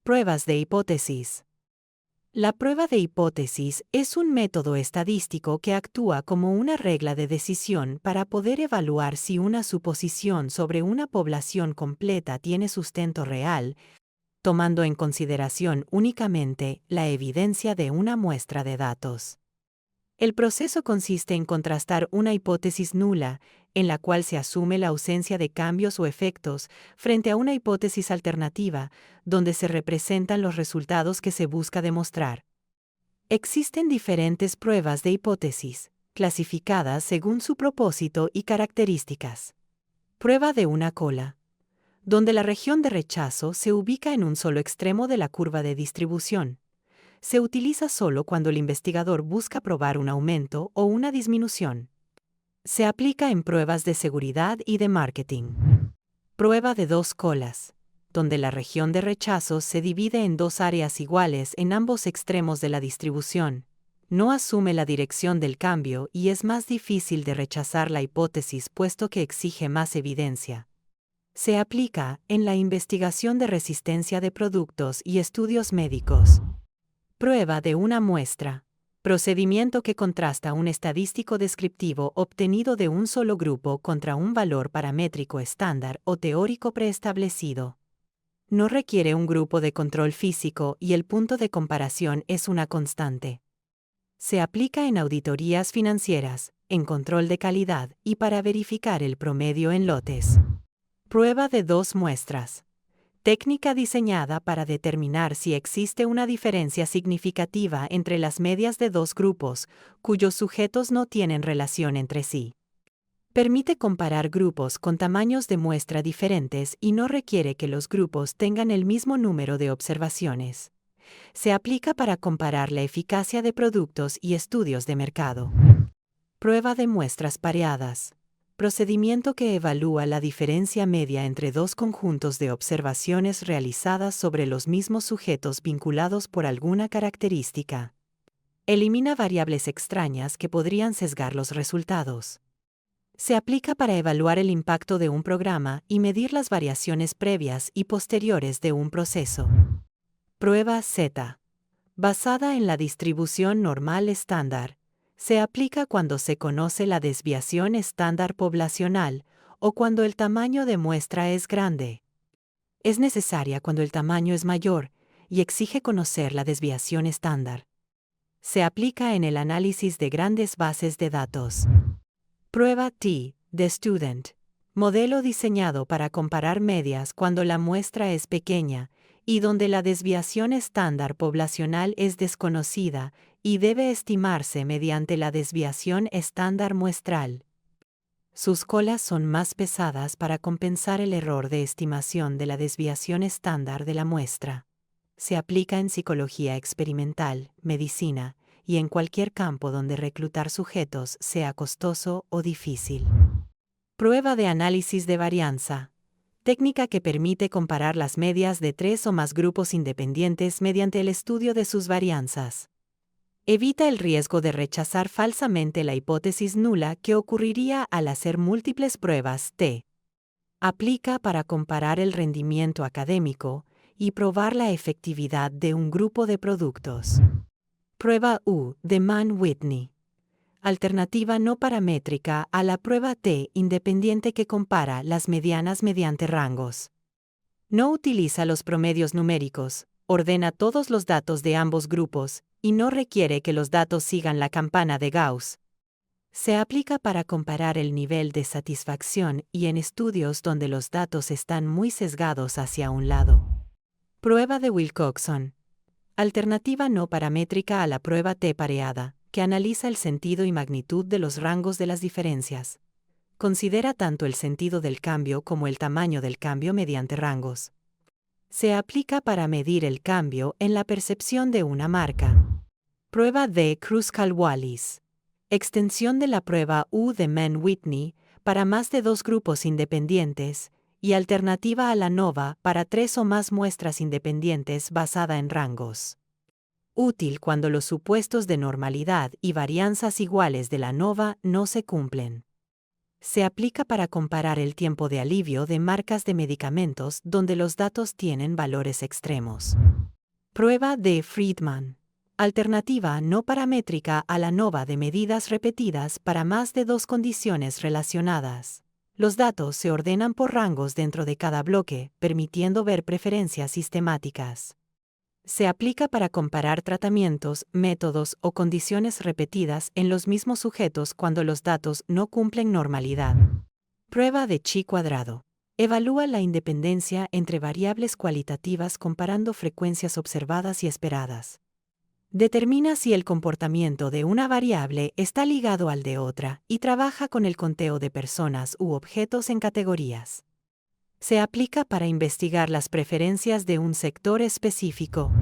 Pruebas de hipótesis. La prueba de hipótesis es un método estadístico que actúa como una regla de decisión para poder evaluar si una suposición sobre una población completa tiene sustento real, tomando en consideración únicamente la evidencia de una muestra de datos. El proceso consiste en contrastar una hipótesis nula, en la cual se asume la ausencia de cambios o efectos, frente a una hipótesis alternativa, donde se representan los resultados que se busca demostrar. Existen diferentes pruebas de hipótesis, clasificadas según su propósito y características. Prueba de una cola, donde la región de rechazo se ubica en un solo extremo de la curva de distribución. Se utiliza solo cuando el investigador busca probar un aumento o una disminución. Se aplica en pruebas de seguridad y de marketing. Prueba de dos colas, donde la región de rechazo se divide en dos áreas iguales en ambos extremos de la distribución. No asume la dirección del cambio y es más difícil de rechazar la hipótesis puesto que exige más evidencia. Se aplica en la investigación de resistencia de productos y estudios médicos. Prueba de una muestra. Procedimiento que contrasta un estadístico descriptivo obtenido de un solo grupo contra un valor paramétrico estándar o teórico preestablecido. No requiere un grupo de control físico y el punto de comparación es una constante. Se aplica en auditorías financieras, en control de calidad y para verificar el promedio en lotes. Prueba de dos muestras. Técnica diseñada para determinar si existe una diferencia significativa entre las medias de dos grupos, cuyos sujetos no tienen relación entre sí. Permite comparar grupos con tamaños de muestra diferentes y no requiere que los grupos tengan el mismo número de observaciones. Se aplica para comparar la eficacia de productos y estudios de mercado. Prueba de muestras pareadas. Procedimiento que evalúa la diferencia media entre dos conjuntos de observaciones realizadas sobre los mismos sujetos vinculados por alguna característica. Elimina variables extrañas que podrían sesgar los resultados. Se aplica para evaluar el impacto de un programa y medir las variaciones previas y posteriores de un proceso. Prueba Z. Basada en la distribución normal estándar. Se aplica cuando se conoce la desviación estándar poblacional o cuando el tamaño de muestra es grande. Es necesaria cuando el tamaño es mayor y exige conocer la desviación estándar. Se aplica en el análisis de grandes bases de datos. Prueba T, de Student. Modelo diseñado para comparar medias cuando la muestra es pequeña y donde la desviación estándar poblacional es desconocida y debe estimarse mediante la desviación estándar muestral. Sus colas son más pesadas para compensar el error de estimación de la desviación estándar de la muestra. Se aplica en psicología experimental, medicina y en cualquier campo donde reclutar sujetos sea costoso o difícil. Prueba de análisis de varianza. Técnica que permite comparar las medias de tres o más grupos independientes mediante el estudio de sus varianzas. Evita el riesgo de rechazar falsamente la hipótesis nula que ocurriría al hacer múltiples pruebas T. Aplica para comparar el rendimiento académico y probar la efectividad de un grupo de productos. Prueba U de Mann-Whitney. Alternativa no paramétrica a la prueba T independiente que compara las medianas mediante rangos. No utiliza los promedios numéricos, ordena todos los datos de ambos grupos y no requiere que los datos sigan la campana de Gauss. Se aplica para comparar el nivel de satisfacción y en estudios donde los datos están muy sesgados hacia un lado. Prueba de Wilcoxon. Alternativa no paramétrica a la prueba T pareada, que analiza el sentido y magnitud de los rangos de las diferencias. Considera tanto el sentido del cambio como el tamaño del cambio mediante rangos. Se aplica para medir el cambio en la percepción de una marca. Prueba de Kruskal-Wallis. Extensión de la prueba U de Mann-Whitney para más de dos grupos independientes y alternativa a la NOVA para tres o más muestras independientes basada en rangos. Útil cuando los supuestos de normalidad y varianzas iguales de la NOVA no se cumplen. Se aplica para comparar el tiempo de alivio de marcas de medicamentos donde los datos tienen valores extremos. Prueba de Friedman. Alternativa no paramétrica a la ANOVA de medidas repetidas para más de dos condiciones relacionadas. Los datos se ordenan por rangos dentro de cada bloque, permitiendo ver preferencias sistemáticas. Se aplica para comparar tratamientos, métodos o condiciones repetidas en los mismos sujetos cuando los datos no cumplen normalidad. Prueba de chi cuadrado. Evalúa la independencia entre variables cualitativas comparando frecuencias observadas y esperadas. Determina si el comportamiento de una variable está ligado al de otra y trabaja con el conteo de personas u objetos en categorías. Se aplica para investigar las preferencias de un sector específico.